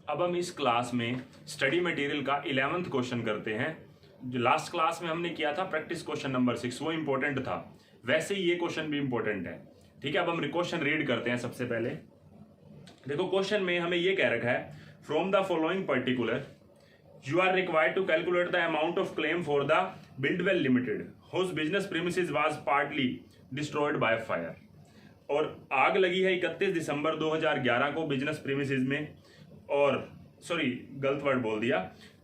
अब हम इस क्लास में स्टडी मटेरियल का 11th क्वेश्चन करते हैं। जो लास्ट क्लास में हमने किया था प्रैक्टिस क्वेश्चन नंबर 6, वो इंपॉर्टेंट था, वैसे ही ये क्वेश्चन भी इंपॉर्टेंट है। ठीक है, अब हम क्वेश्चन रीड करते हैं। सबसे पहले देखो, क्वेश्चन में हमें ये कह रखा है, from the following particular you are required to calculate the amount of claim for the Buildwell Limited whose business premises was partly destroyed by fire. और आग लगी है 31 दिसंबर 2011 को बिजनेस प्रीमिसेस में, और सॉरी गलत वर्ड बोल दिया,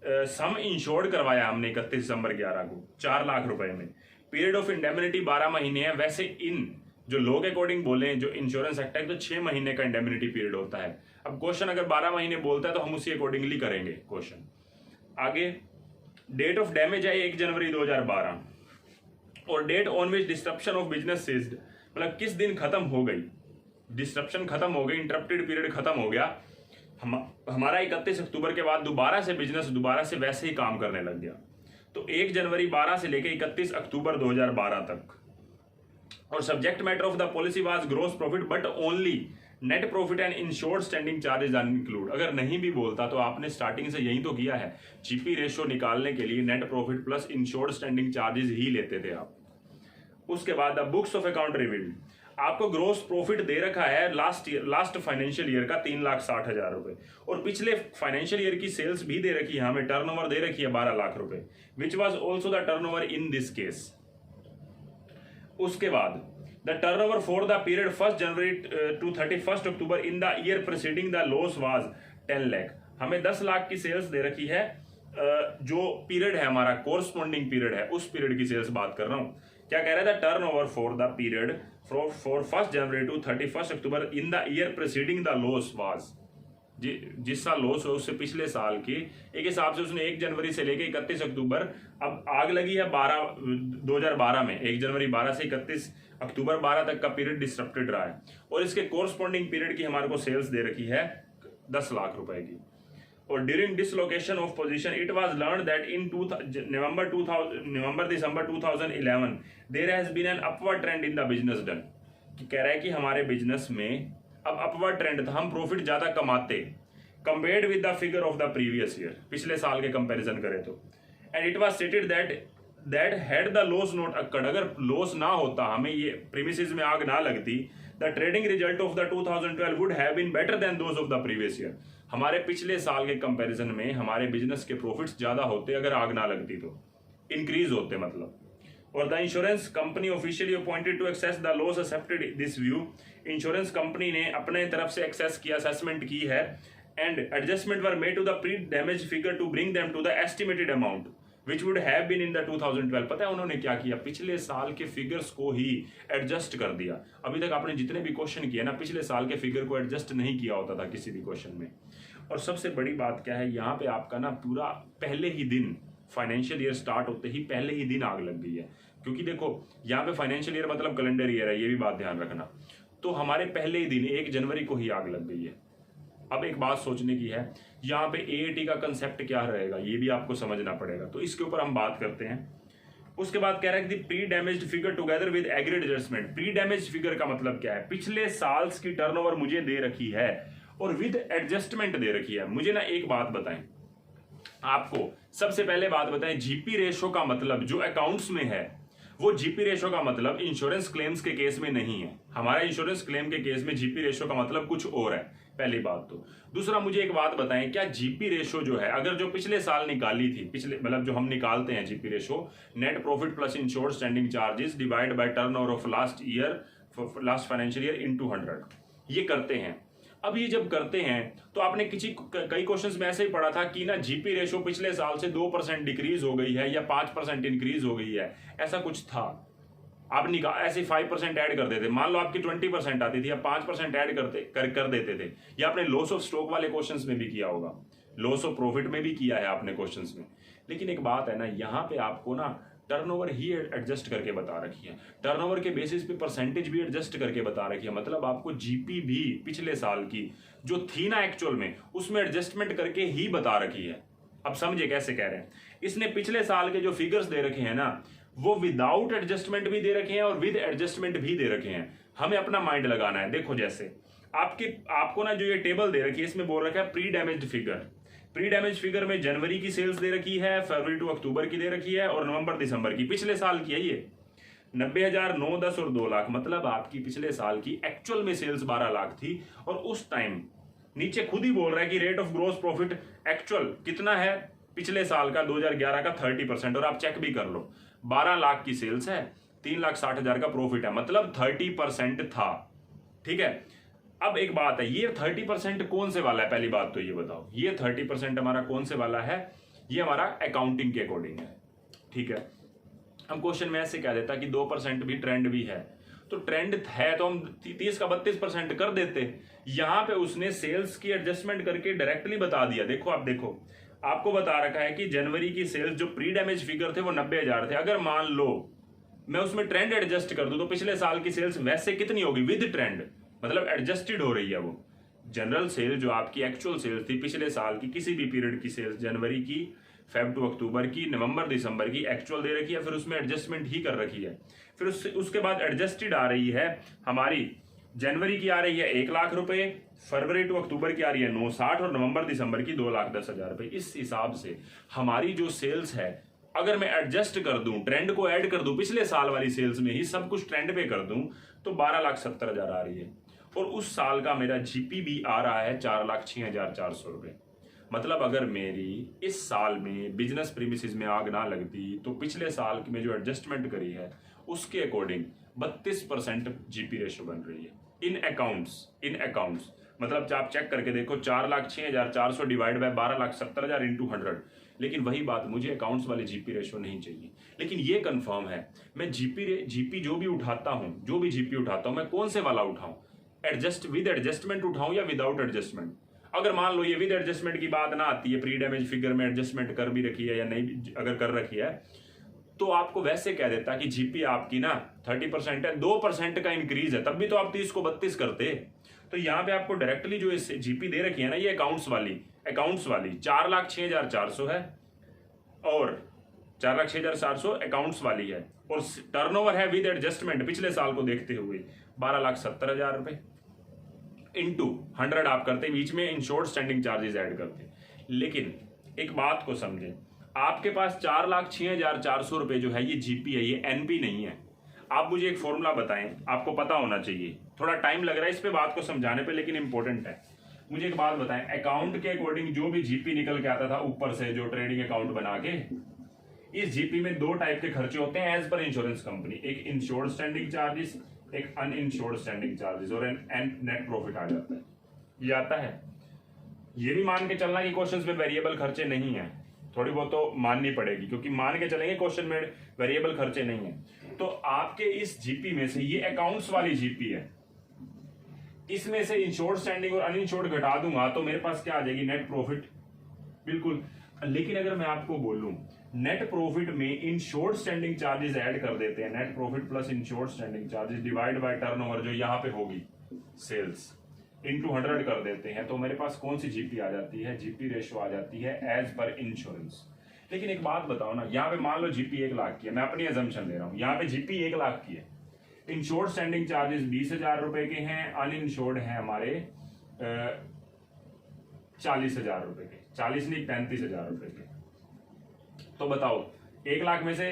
सम इंश्योर्ड करवाया हमने 31 दिसंबर 11 को 4 लाख रुपए में। पीरियड ऑफ इंडेमिनिटी 12 महीने है। वैसे इन जो लॉ के अकॉर्डिंग बोले, जो इंश्योरेंस एक्ट है, तो 6 महीने का इंडेमिनिटी पीरियड होता है। अब क्वेश्चन अगर 12 महीने बोलता है तो हम उसी अकॉर्डिंगली करेंगे क्वेश्चन। आगे डेट ऑफ डैमेज है 1 जनवरी 2012, और date on which disruption of business ceased, मतलब किस दिन खत्म हो गई, डिस्ट्रप्शन खत्म हो गई, इंटरप्टेड पीरियड खत्म हो गया हमारा 31 अक्टूबर के बाद दोबारा से बिजनेस दोबारा से वैसे ही काम करने लग गया। तो 1 जनवरी 12 से लेकर 31 अक्टूबर 2012 तक। और subject matter of the policy was gross profit but only net profit and insured standing charges are include. अगर नहीं भी बोलता तो आपने स्टार्टिंग से यही तो किया है, जीपी रेशियो निकालने के लिए net profit plus insured standing charges ही लेते थे आप। उसके बाद the books of account revealed, आपको ग्रोस प्रॉफिट दे रखा है लास्ट फाइनेंशियल ईयर का 3,60,000 रुपए, और पिछले फाइनेंशियल ईयर की सेल्स भी दे रखी है हमें, टर्नओवर दे रखी है 12 लाख रुपए, which was also the turnover in this case. उसके बाद the turnover for the period 1 January to 31 October in the year preceding the loss was 10 lakh. हमें 10 लाख की सेल्स दे रखी है, जो पीरियड है हमारा कोरस्पॉन्डिंग पीरियड है, उस पीरियड की सेल्स बात कर रहा हूं। क्या कह रहा था, turnover for the period for 1 January to 31 October in the year preceding the loss was, जिस साल लॉस हो उससे पिछले साल की एक हिसाब से उसने 1 जनवरी से लेके 31 अक्टूबर, अब आग लगी है 2012 में, 1 जनवरी 12 से 31 अक्टूबर 12 तक का पीरियड डिस्ट्रप्टेड रहा है, और इसके कोरस्पॉन्डिंग पीरियड की हमारे को सेल्स दे रखी है 10 लाख रुपए की। और during dislocation of position it was learn that in November December 2011 there has been an upward trend in the business done. कह रहा है कि हमारे बिजनेस में अब अपवर्ड ट्रेंड था, हम प्रॉफिट ज्यादा कमाते compared with the figure of the previous year, पिछले साल के कंपैरिजन करें तो। And it was stated that had the loss not occurred, अगर लॉस ना होता, हमें ये प्रीमिसेस में आग ना लगती, the trading result of the 2012 would have been better than those of the previous year. हमारे पिछले साल के कंपैरिजन में हमारे बिजनेस के प्रॉफिट्स ज्यादा होते अगर आग ना लगती, तो इंक्रीज होते मतलब। और the insurance company officially appointed to access the loss accepted this view, insurance company ने अपने तरफ से एक्सेस किया, असेसमेंट की है, and adjustment were made to the pre damage figure to bring them to the estimated amount which would have been in the 2012। पता है उन्होंने क्या किया, पिछले साल के फिगर्स को ही एडजस्ट कर दिया। अभी तक आपने जितने भी क्वेश्चन किए ना, पिछले साल के फिगर को एडजस्ट नहीं किया होता था किसी भी क्वेश्चन में। और सबसे बड़ी बात क्या है, यहाँ पे आपका ना पूरा पहले ही दिन, फाइनेंशियल ईयर स्टार्ट होते ही पहले ही दिन आग लग गई है। क्योंकि देखो यहाँ पे फाइनेंशियल ईयर मतलब कैलेंडर ईयर है, ये भी बात ध्यान रखना। तो हमारे पहले ही दिन 1 जनवरी को ही आग लग गई है। अब एक बात सोचने की है, यहाँ पे एएटी का कंसेप्ट क्या रहेगा, ये भी आपको समझना पड़ेगा, तो इसके ऊपर हम बात करते हैं। उसके बाद कह रहा है कि pre damaged figure together with agreed adjustment. Pre damaged figure का मतलब क्या है, पिछले साल्स की टर्नओवर मुझे दे रखी है और विद एडजस्टमेंट दे रखी है। मुझे ना एक बात बताएं, आपको सबसे पहले बात बताएं, जीपी रेशो का मतलब जो अकाउंट्स में है, वो जीपी रेशो का मतलब इंश्योरेंस क्लेम्स के केस में नहीं है। हमारा इंश्योरेंस क्लेम के केस में जीपी रेशो का मतलब कुछ और है, पहली बात तो। दूसरा, मुझे एक बात बताएं, क्या जीपी रेशो जो है, अगर जो पिछले साल निकाली थी, पिछले मतलब जो हम निकालते हैं GP ratio, net profit plus insured standing charges divide by turnover of last financial year into 100, ये करते हैं। अब ये जब करते हैं तो आपने कई क्वेश्चंस में ऐसे ही पढ़ा था कि ना जीपी रेशो पिछले साल से 2% डिक्रीज हो गई है या 5% इंक्रीज हो गई है, ऐसा कुछ था। आप ऐसे 5% ऐड कर देते, मान लो आपकी 20% आती थी, या 5% ऐड कर देते थे। या आपने लॉस ऑफ स्टॉक वाले क्वेश्चंस में भी किया होगा, लॉस ऑफ प्रॉफिट में भी किया है आपने क्वेश्चंस में। लेकिन एक बात है ना, यहाँ पे आपको ना टर्नओवर ही एडजस्ट करके बता रखी है, टर्नओवर के बेसिस पे परसेंटेज भी एडजस्ट करके बता रखी है। मतलब आपको जीपी भी पिछले साल की जो थी ना एक्चुअल में, उसमें एडजस्टमेंट करके ही बता रखी है। अब समझे कैसे कह रहे हैं, इसने पिछले साल के जो फिगर्स दे रखे हैं ना, वो विदाउट एडजस्टमेंट भी दे रखे हैं और विद एडजस्टमेंट भी दे रखे हैं। हमें अपना माइंड लगाना है। देखो जैसे आपको ना जो ये टेबल दे रखी है इसमें बोल रखा है pre damaged figure. Pre damage figure में जनवरी की सेल्स दे रखी है, फरवरी टू अक्टूबर की दे रखी है और नवंबर दिसंबर की, पिछले साल की है ये 90,000, 9, 10 और 2 लाख। मतलब आपकी पिछले साल की एक्चुअल में सेल्स 12 लाख थी और उस टाइम नीचे खुद ही बोल रहा है कि rate of gross profit actual कितना है पिछले साल का 2011 का 30%। और आप चेक भी कर लो 12 लाख की सेल्स है, 3,60,000 का प्रॉफिट है, मतलब 30% था। ठीक है, अब एक बात है, ये 30% कौन से वाला है? पहली बात तो ये बताओ, ये 30% हमारा कौन से वाला है? ये हमारा अकाउंटिंग के अकॉर्डिंग है। ठीक है, हम क्वेश्चन में ऐसे कह देता कि 2% भी ट्रेंड भी है, तो ट्रेंड है तो हम 30 का 32% कर देते। यहां पे उसने सेल्स की एडजस्टमेंट करके डायरेक्टली बता दिया। देखो आप देखो, आपको बता रखा है कि जनवरी की सेल्स जो प्री डैमेज फिगर थे वो 90,000 थे। अगर मान लो मैं उसमें ट्रेंड एडजस्ट कर दूं तो पिछले साल की सेल्स वैसे कितनी होगी विद ट्रेंड, मतलब एडजस्टेड हो रही है वो। जनरल सेल जो आपकी एक्चुअल सेल्स थी पिछले साल की किसी भी पीरियड की सेल्स, जनवरी की, फेब टू अक्टूबर की, नवंबर दिसंबर की एक्चुअल दे रखी है, फिर उसमें एडजस्टमेंट ही कर रखी है। फिर उसके बाद एडजस्टेड आ रही है हमारी, जनवरी की आ रही है 1 लाख रुपए, फरवरी टू अक्टूबर की आ रही है 960 और नवंबर दिसंबर की 2,10,000 रुपए। इस हिसाब से हमारी जो सेल्स है, अगर मैं एडजस्ट कर दूं, ट्रेंड को ऐड कर दूं, पिछले साल वाली सेल्स में ही सब कुछ ट्रेंड पे कर दूं, तो 12,70,000 आ रही है। और उस साल का मेरा जीपी भी आ रहा है 4,06,400 रुपए। मतलब अगर मेरी इस साल में बिजनेस प्रीमिसेस में आग ना लगती तो पिछले साल में जो एडजस्टमेंट करी है उसके अकॉर्डिंग 32% जीपी रेशो बन रही है इन अकाउंट्स। मतलब आप चेक करके देखो 4,06,400 डिवाइड बाय 12,70,000 इंटू 100। लेकिन वही बात, मुझे अकाउंट्स वाले जीपी रेशो नहीं चाहिए। लेकिन ये कंफर्म है, मैं जीपी जो भी उठाता हूं, जो भी जीपी उठाता हूं, मैं कौन से वाला उठाऊं? विद एडजस्टमेंट उठाऊं या विदाउट एडजस्टमेंट? अगर मान लो ये विद एडजस्टमेंट की बात ना आती है, प्री डैमेज फिगर में एडजस्टमेंट कर भी रखी है या नहीं, अगर कर रखी है तो आपको वैसे कह देता कि जीपी आपकी ना 30% है, 2% का इंक्रीज है, तब भी तो आप 30 को 32 करते। तो यहाँ पे आपको डायरेक्टली जो इस जीपी दे रखी है ना, ये अकाउंट्स वाली 4,06,400 है और 4,06,400 अकाउंट्स वाली है, और टर्नओवर है विद एडजस्टमेंट पिछले साल को देखते हुए 12,70,000 रुपए इंटू 100 आप करते, बीच में इंश्योर्ड स्टैंडिंग चार्जेस ऐड करते। लेकिन एक बात को समझें, आपके पास 4,06,400 रुपए जो है ये जीपी है, ये एनपी नहीं है। आप मुझे एक फॉर्मूला बताएं, आपको पता होना चाहिए, थोड़ा टाइम लग रहा है इस पे बात को समझाने पे, लेकिन इंपॉर्टेंट है। मुझे एक बात बताएं, अकाउंट के अकॉर्डिंग जो भी जीपी निकल के आता था ऊपर से, जो ट्रेडिंग अकाउंट बना के, इस जीपी में 2 टाइप के खर्चे होते हैं एज पर इंश्योरेंस कंपनी। एक इंश्योर्ड स्टैंडिंग चार्जेस, एक अनइंश्योर्ड स्टैंडिंग चार्जेस, और नेट प्रॉफिट आ जाता है। ये आता है, ये भी मान के चलना कि क्वेश्चंस में वेरिएबल खर्चे नहीं है, थोड़ी बहुत तो माननी पड़ेगी, क्योंकि मान के चलेंगे क्वेश्चन में वेरिएबल खर्चे नहीं है। तो आपके इस जीपी में से, ये अकाउंट्स वाली जीपी है, इसमें से इंश्योर्ड स्टैंडिंग और अनइंश्योर्ड घटा दूंगा तो मेरे पास क्या आ जाएगी? Net profit. बिल्कुल। लेकिन अगर मैं आपको बोलूं नेट प्रॉफिट में इंश्योर्ड स्टैंडिंग चार्जेस ऐड कर देते हैं, net profit plus insured standing charges divide by turnover जो यहां पे होगी सेल्स इंटू 100 कर देते हैं, तो मेरे पास कौन सी जीपी आ जाती है? जीपी रेशो आ जाती है एज पर इंश्योरेंस। लेकिन एक बात बताओ ना, यहाँ पे मान लो जीपी 1 लाख की है, मैं अपनी अजम्पशन ले रहा हूँ, यहाँ पे जीपी 1 लाख की है, इंश्योर्ड स्टैंडिंग चार्जेस 20,000 रुपए के हैं, अनइंश्योर्ड है हमारे 40,000 रुपए के, 40 नहीं 35,000 रुपए के। तो बताओ 1 लाख में से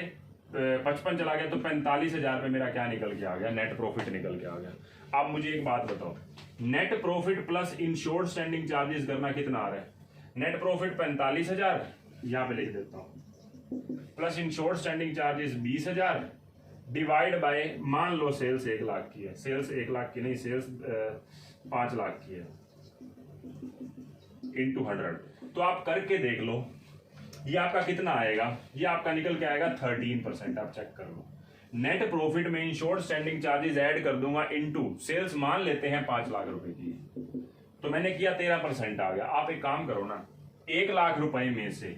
55 चला गया तो 45,000 में मेरा क्या निकल के आ गया? नेट प्रॉफिट निकल के आ गया। आप मुझे एक बात बताओ, net profit plus insured standing charges करना कितना आ रहा है? नेट प्रॉफिट 45,000, यहां पे लिख देता हूं, plus insured standing charges 20,000 divide by, मान लो सेल्स 1 लाख की है, सेल्स 1 लाख की नहीं, सेल्स 5 लाख की है, इंटू 100। तो आप करके देख लो ये आपका कितना आएगा? ये आपका निकल के आएगा 13%। आप चेक कर लो, नेट प्रॉफिट में इंश्योर्ड स्टैंडिंग चार्जेस ऐड कर दूंगा इंटू सेल्स मान लेते हैं 5 लाख रुपए की, तो मैंने किया 13% आ गया। आप एक काम करो ना, 1 लाख रुपए में से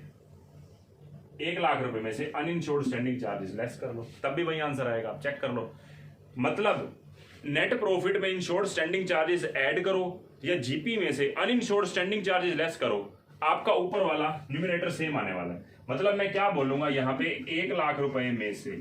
1 लाख रुपए में से अनइंश्योर्ड स्टैंडिंग चार्जेस लेस कर लो, तब भी वही आंसर आएगा। आप चेक कर लो, मतलब नेट प्रॉफिट में इंश्योर्ड स्टैंडिंग चार्जेस ऐड करो या जीपी में से अनइंश्योर्ड स्टैंडिंग चार्जेस लेस करो, आपका ऊपर वाला न्यूमरेटर सेम आने वाला है। मतलब मैं क्या बोलूंगा यहाँ पे, 1 लाख रुपए में से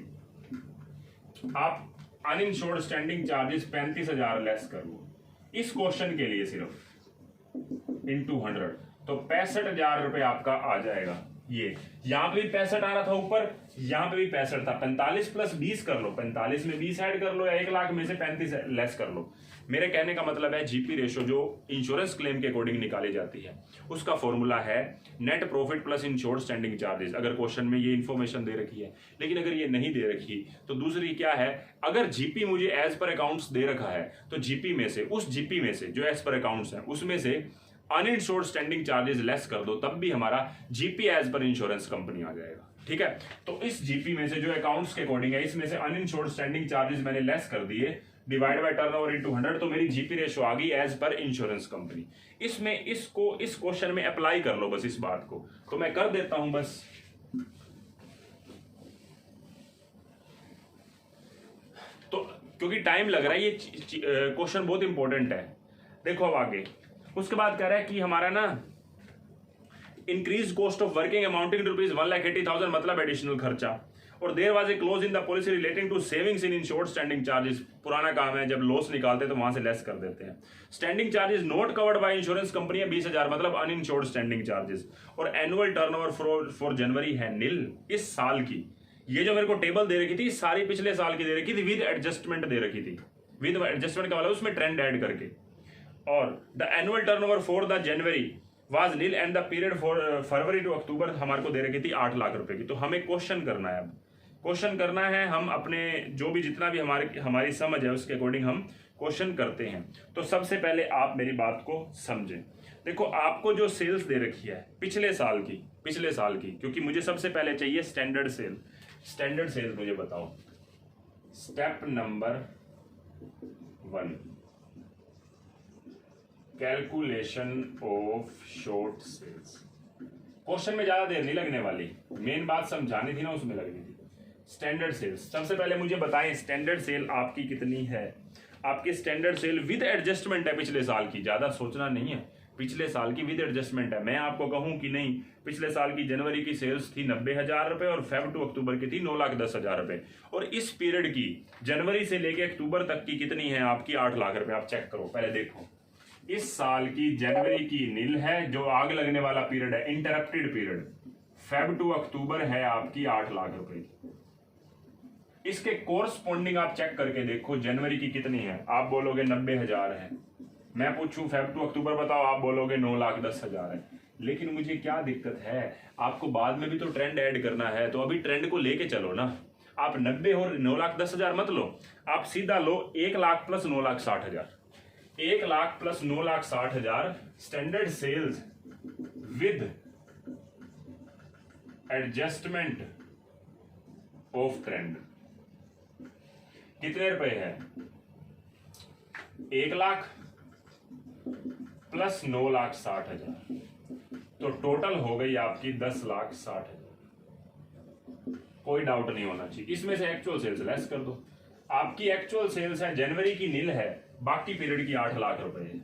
आप अनइंश्योर्ड स्टैंडिंग चार्जेस 35,000 लेस कर लो, इस क्वेश्चन के लिए सिर्फ इंटू 100, तो 65,000 रुपये आपका आ जाएगा। ये यहां पे भी 65 आ रहा था ऊपर, यहां पे भी 65 था। 45 प्लस 20 कर लो, 45 में 20 ऐड कर लो, या 1 लाख में से 35 लेस कर लो। मेरे कहने का मतलब है जीपी रेशो जो इंश्योरेंस क्लेम के अकॉर्डिंग निकाली जाती है उसका फॉर्मूला है net profit plus insured standing charges. अगर क्वेश्चन में ये इन्फॉर्मेशन दे रखी है, लेकिन अगर ये नहीं दे रखी तो दूसरी क्या है, अगर जीपी मुझे एज पर अकाउंट्स दे रखा है तो जीपी में से, उस जीपी में से जो एज पर अकाउंट्स है उसमें से अनइंश्योर्ड स्टैंडिंग चार्जेस लेस कर दो, तब भी हमारा GP as per insurance company आ जाएगा। ठीक है, तो इस जीपी में से जो अकाउंट्स के अकॉर्डिंग है, इसमें से अनइंश्योर्ड स्टैंडिंग चार्जेस मैंने लेस कर दिए, डिवाइड बाय टर्नओवर इनटू 100, तो मेरी जीपी रेशो आ गई एज पर इंश्योरेंस कंपनी। इसमें इसको इस क्वेश्चन में अप्लाई कर लो बस इस बात को, तो मैं कर देता हूं बस। तो क्योंकि टाइम लग रहा है, ये क्वेश्चन बहुत इंपॉर्टेंट है। देखो अब आगे उसके बाद कह रहा है कि हमारा ना increase cost of working amounting to ₹1,80,000 मतलब एडिशनल खर्चा, और there was a clause in the policy relating to savings in insured standing charges. पुराना काम है, जब लॉस निकालते तो वहां से लेस कर देते हैं। Standing charges not covered by insurance company है 20,000 मतलब अनइंश्योर्ड स्टैंडिंग चार्जेस, और एनुअल टर्नओवर फॉर जनवरी है निल इस साल की। ये जो मेरे को टेबल दे रखी थी सारी पिछले साल की दे रखी थी, विद एडजस्टमेंट दे रखी थी। विद एडजस्टमेंट का मतलब उसमें ट्रेंड ऐड करके। और the annual turnover for the January was nil and the period for February to October हमारे को दे रखी थी 8 लाख रुपए की। तो हमें क्वेश्चन करना है, अब क्वेश्चन करना है, हम अपने जो भी जितना भी हमारी समझ है उसके अकॉर्डिंग हम क्वेश्चन करते हैं। तो सबसे पहले आप मेरी बात को समझें। देखो आपको जो सेल्स दे रखी है पिछले साल की, क्योंकि मुझे सबसे पहले चाहिए स्टैंडर्ड सेल मुझे बताओ। Step number 1, calculation of short sales. Question में ज्यादा देर नहीं लगने वाली, मेन बात समझानी थी ना उसमें लगनी थी। स्टैंडर्ड सेल्स, सबसे पहले मुझे बताएं स्टैंडर्ड सेल आपकी कितनी है। आपकी स्टैंडर्ड सेल विद एडजस्टमेंट है पिछले साल की, ज्यादा सोचना नहीं है, पिछले साल की विद एडजस्टमेंट है। मैं आपको कहूं कि नहीं, पिछले साल की जनवरी की सेल्स थी 90,000 रुपए और फेब टू अक्टूबर की थी 9,10,000 रुपए, और इस पीरियड की जनवरी से लेके अक्टूबर तक की कितनी है आपकी 8 लाख रुपए। आप चेक करो पहले, देखो इस साल की जनवरी की नील है, जो आग लगने वाला पीरियड है, इंटरप्टेड पीरियड, फेब टू अक्टूबर है आपकी 8 लाख रुपए की। इसके कोरस्पॉन्डिंग आप चेक करके देखो जनवरी की कितनी है, आप बोलोगे 90,000 है। मैं पूछूं फेब टू अक्टूबर बताओ, आप बोलोगे 9,10,000 है। लेकिन मुझे क्या दिक्कत है, आपको बाद में भी तो ट्रेंड ऐड करना है, तो अभी ट्रेंड को लेके चलो ना। आप 90 और 9,10,000 मत लो, आप सीधा लो 1 lakh plus 9,60,000, 1 lakh plus 9,60,000 standard sales with adjustment of trend कितने रुपए है, 1 लाख प्लस 9,60,000, तो टोटल हो गई आपकी 10,60,000। कोई डाउट नहीं होना चाहिए। इसमें से एक्चुअल सेल्स लेस कर दो, आपकी एक्चुअल सेल्स है जनवरी की नील है, बाकी पीरियड की 8 लाख रुपए है,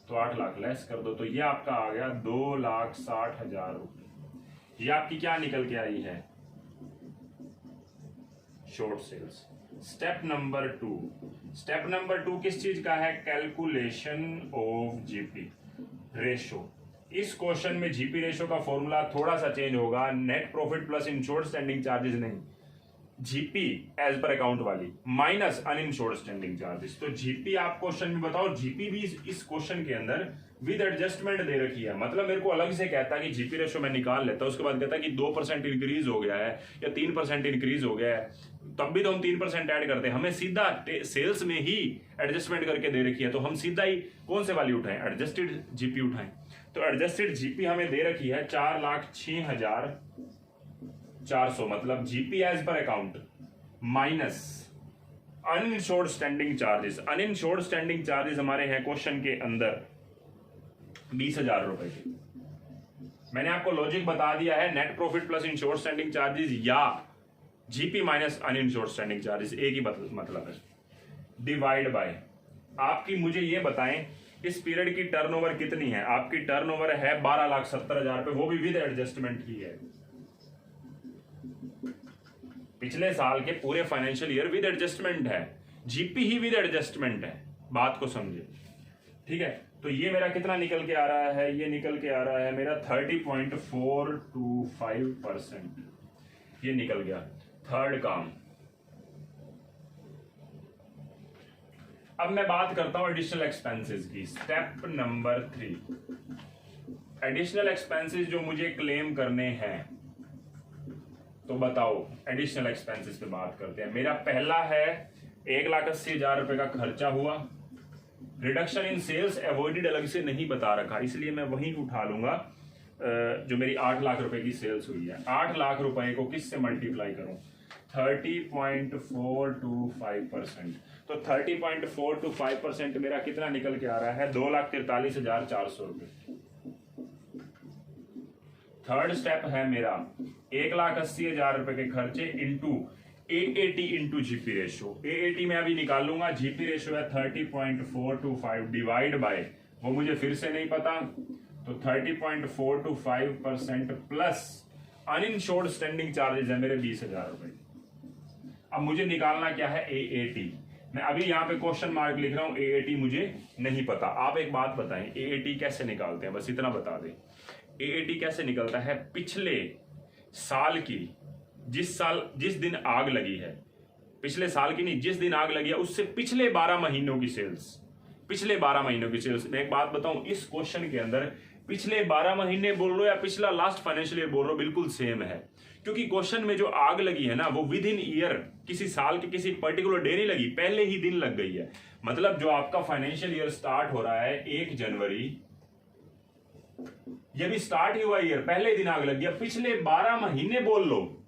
तो 8 लाख लेस कर दो, तो ये आपका आ गया 2,60,000 रुपए। ये आपकी क्या निकल के आई है, शॉर्ट सेल्स। स्टेप नंबर 2 किस चीज का है, कैलकुलेशन ऑफ जीपी रेशो। इस क्वेश्चन में जीपी रेशो का फॉर्मूला थोड़ा सा चेंज होगा, net profit plus insured standing charges नहीं, जीपी एज पर अकाउंट वाली माइनस अनइंश्योर्ड स्टैंडिंग चार्जेस। तो जीपी आप क्वेश्चन में बताओ, जीपी भी इस क्वेश्चन के अंदर विद एडजस्टमेंट दे रखी है, मतलब मेरे को अलग से कहता कि जीपी रेशो मैं निकाल लेता, उसके बाद कहता कि 2% इंक्रीज हो गया है या 3% इंक्रीज हो गया है, तब भी तो हम 3% ऐड करते हैं। हमें सीधा सेल्स में ही एडजस्टमेंट करके दे रखी है, तो हम सीधा ही कौन से वाली उठाएं, एडजस्टेड जीपी उठाएं। तो एडजस्टेड जीपी हमें दे रखी है 4,06,400, मतलब GP as per account minus uninsured standing charges. Uninsured standing charges हमारे हैं क्वेश्चन के अंदर 20,000 रुपए के। मैंने आपको लॉजिक बता दिया है, net profit plus insured standing charges या GP minus uninsured standing charges, एक ही मतलब है, डिवाइड बाय आपकी। मुझे ये बताएं इस पीरियड की टर्नओवर कितनी है, आपकी टर्नओवर है 12,70,000 रुपए, वो भी विद एडजस्टमेंट ही है। पिछले साल के पूरे फाइनेंशियल ईयर विद एडजस्टमेंट है, जीपी ही विद एडजस्टमेंट है, बात को समझे, ठीक है। तो ये मेरा कितना निकल के आ रहा है, ये निकल के आ रहा है मेरा 30.425%, ये निकल गया थर्ड काम। अब मैं बात करता हूं एडिशनल एक्सपेंसेस की, स्टेप नंबर 3। एडिशनल एक्सपेंसेस जो मुझे क्लेम करने हैं, तो बताओ एडिशनल एक्सपेंसेस पे बात करते हैं। मेरा पहला है 1,80,000 रुपए का खर्चा हुआ। रिडक्शन इन सेल्स अवॉइडेड अलग से नहीं बता रखा, इसलिए मैं वहीं उठा लूंगा जो मेरी 8 लाख रुपए की सेल्स हुई है। 8 लाख रुपए को किससे मल्टीप्लाई करूं, 30.425%। तो 30.425% मेरा कितना निकल के आ रहा है, 2,43,400 रुपए। थर्ड स्टेप है मेरा 1,80,000 रुपए के खर्चे into AAT into GP ratio. AAT में अभी निकाल लूंगा, जीपी रेशो है 30.425 डिवाइड बाय, वो मुझे फिर से नहीं पता, तो 30.425% प्लस अनइंश्योर्ड स्टैंडिंग चार्जेस है मेरे 20,000 रुपए। अब मुझे निकालना क्या है, AAT। मैं अभी यहाँ पे क्वेश्चन मार्क लिख रहा हूं, AAT मुझे नहीं पता। आप एक बात बताएं, AAT कैसे निकालते हैं, बस इतना बता दें। AAT कैसे निकलता है, पिछले साल की, जिस दिन आग लगी है, पिछले साल की नहीं, जिस दिन आग लगी है उससे पिछले 12 महीनों की सेल्स, पिछले 12 महीनों की सेल्स। मैं एक बात बताऊं, इस क्वेश्चन के अंदर पिछले 12 महीने बोल रहे हो या पिछला लास्ट फाइनेंशियल ईयर बोल रहे हो, बिल्कुल सेम है। क्योंकि क्वेश्चन में जो आग लगी है ना, वो विद इन ईयर, किसी साल के किसी पर्टिकुलर डे नहीं लगी, पहले ही दिन लग गई है। मतलब जो आपका फाइनेंशियल ईयर स्टार्ट हो रहा है 1 जनवरी, ये भी स्टार्ट ही हुआ ईयर, पहले दिन आग लग गया। पिछले 12 महीने बोल लो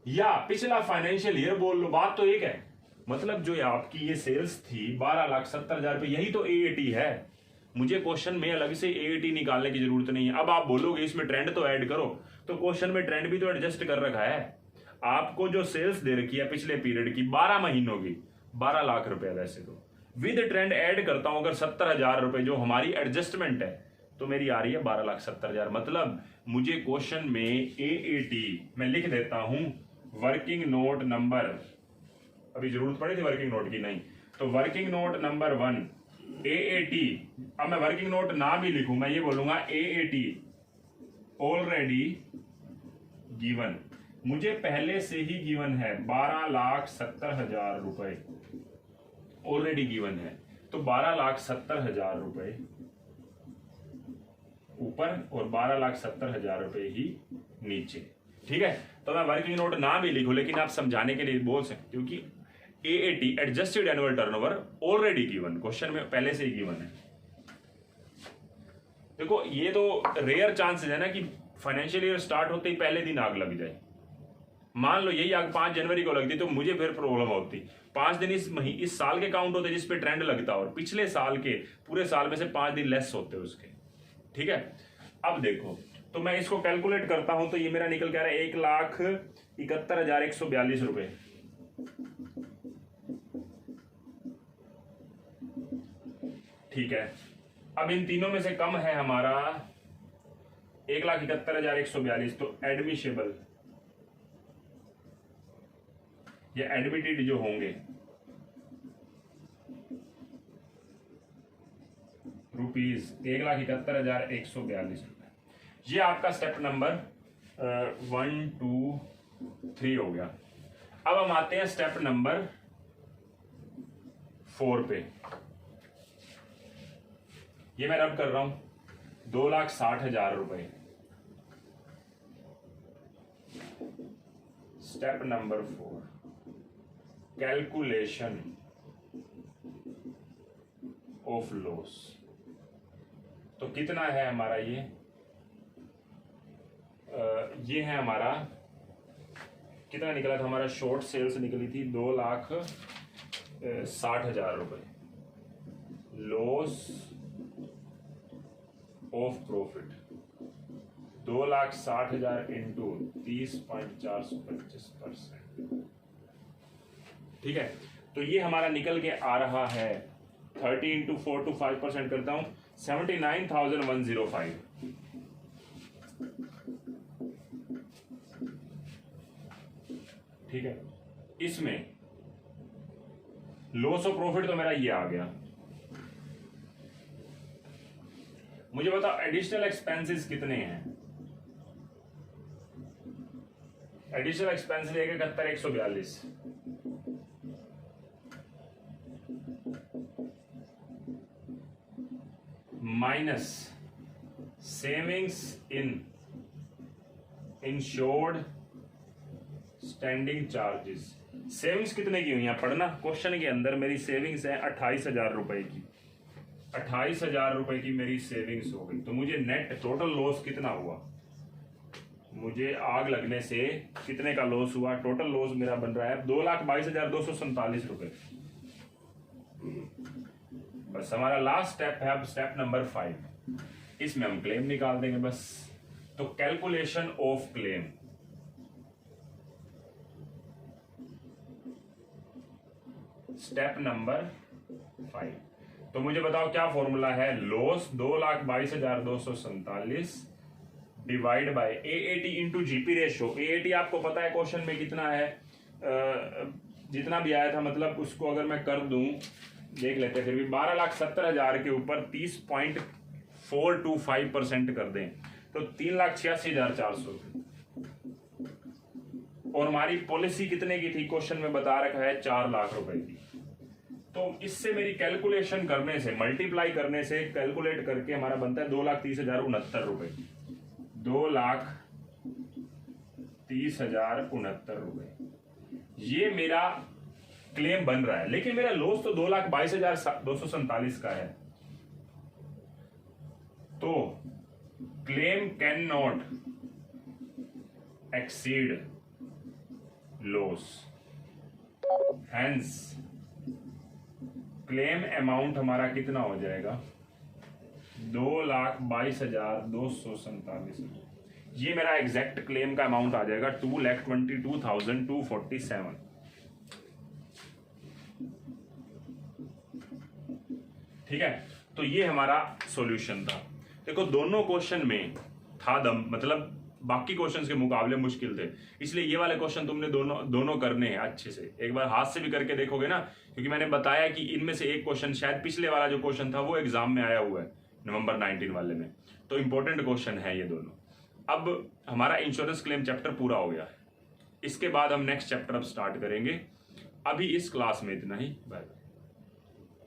या पिछला फाइनेंशियल ईयर बोल लो, बात तो एक है। मतलब जो आपकी ये सेल्स थी 12,70,000 रुपए, यही तो AAT है। मुझे क्वेश्चन में अलग से AAT निकालने की जरूरत नहीं है। अब आप बोलोगे इसमें ट्रेंड तो ऐड करो, तो क्वेश्चन में ट्रेंड भी तो एडजस्ट कर रखा है। आपको जो सेल्स दे रखी है पिछले पीरियड की 12 महीनों की, 12 लाख रुपए, वैसे तो विद ट्रेंड ऐड करता हूं अगर 70,000 रुपए जो हमारी एडजस्टमेंट है, तो मेरी आ रही है 12,70,000। मतलब मुझे क्वेश्चन में AAT मैं लिख देता हूं, वर्किंग नोट नंबर, अभी जरूरत पड़ी थी वर्किंग नोट की, नहीं, तो वर्किंग नोट नंबर 1 AAT। अब मैं वर्किंग नोट ना भी लिखूं, मैं ये बोलूंगा AAT ऑलरेडी गिवन, मुझे पहले से ही गिवन है 12,70,000 रुपए ऑलरेडी गिवन है। तो 12,70,000 रुपए ऊपर और 12,70,000 रुपए ही नीचे, ठीक है। तो मैं वर्किंग नोट ना भी लिखूं, लेकिन आप समझाने के लिए बोल सकते हो कि AAT adjusted annual turnover already given, question में पहले से ही गिवन है। देखो ये तो रेयर चांसेस है ना कि फाइनेंशियल ईयर स्टार्ट होते ही पहले दिन आग लग जाए। मान लो यही आग 5 जनवरी को लगती तो मुझे फिर प्रॉब्लम होती। 5 दिन इस साल के काउंट होते जिसपे ट्रेंड लगता, और पिछले साल के पूरे साल में से 5 दिन लेस होते उसके, ठीक है। अब देखो, तो मैं इसको कैलकुलेट करता हूं, तो ये मेरा निकल के आ रहा है 1,71,142 रुपए। ठीक है, अब इन तीनों में से कम है हमारा 1,71,142, तो एडमिशेबल या एडमिटेड जो होंगे रुपीज 1,71,142 रुपए। ये आपका स्टेप नंबर 1, 2, 3 हो गया। अब हम आते हैं स्टेप नंबर 4 पे। ये मैं रब कर रहा हूं 2,60,000 रुपए। Step number 4, calculation of loss. तो कितना है हमारा ये है हमारा, कितना निकला था हमारा, शॉर्ट सेल्स निकली थी 2,60,000 रुपए। लॉस ऑफ प्रॉफिट 2,60,000 इंटू 30.425%, ठीक है। तो ये हमारा निकल के आ रहा है 30 इंटू 4 to 5% करता हूं 79,105। ठीक है, इसमें लॉस ऑफ प्रॉफिट तो मेरा ये आ गया मुझे बताओ एडिशनल एक्सपेंसेस कितने हैं। Additional expenses 14142 minus savings in insured standing charges. Savings कितने की हुई है पढ़ना, क्वेश्चन के अंदर मेरी सेविंग्स है 28,000 रुपए की, 28,000 रुपए की मेरी सेविंग्स हो गई। तो मुझे नेट टोटल लॉस कितना हुआ, मुझे आग लगने से कितने का लॉस हुआ, टोटल लॉस मेरा बन रहा है 2,22,247 रुपए। बस हमारा लास्ट स्टेप है अब स्टेप नंबर 5, इसमें हम क्लेम निकाल देंगे बस। तो calculation of claim, step number 5। तो मुझे बताओ क्या फॉर्मूला है, loss 2,22,247 divide by AAT into GP ratio. AAT आपको पता है क्वेश्चन में कितना है, जितना भी आया था, मतलब उसको अगर मैं कर दूं, देख लेते हैं फिर भी, 12,70,000 के ऊपर 30.425% कर दें तो 3,86,400। और हमारी पॉलिसी कितने की थी, क्वेश्चन में बता रखा है 4 लाख रुपए की। तो इससे मेरी कैलकुलेशन करने से, मल्टीप्लाई करने से, कैलकुलेट करके हमारा बनता है 2,30,069 रुपए, 2,30,069 रुपए। ये मेरा क्लेम बन रहा है, लेकिन मेरा लॉस तो 2,22,247 का है। तो claim can not exceed loss, hence claim amount हमारा कितना हो जाएगा, 2,22,247। ये मेरा एग्जैक्ट क्लेम का अमाउंट आ जाएगा 2,22,247। ठीक है, तो ये हमारा सॉल्यूशन था। देखो दोनों क्वेश्चन में था दम, मतलब बाकी क्वेश्चंस के मुकाबले मुश्किल थे, इसलिए ये वाले क्वेश्चन तुमने दोनों करने हैं अच्छे से। एक बार हाथ से भी करके देखोगे ना, क्योंकि मैंने बताया कि इनमें से एक क्वेश्चन शायद पिछले वाला जो क्वेश्चन था वो एग्जाम में आया हुआ है नवंबर 19 वाले में, तो इंपॉर्टेंट क्वेश्चन है ये दोनों। अब हमारा इंश्योरेंस क्लेम चैप्टर पूरा हो गया है, इसके बाद हम नेक्स्ट चैप्टर अब स्टार्ट करेंगे। अभी इस क्लास में इतना ही, बाय बाय।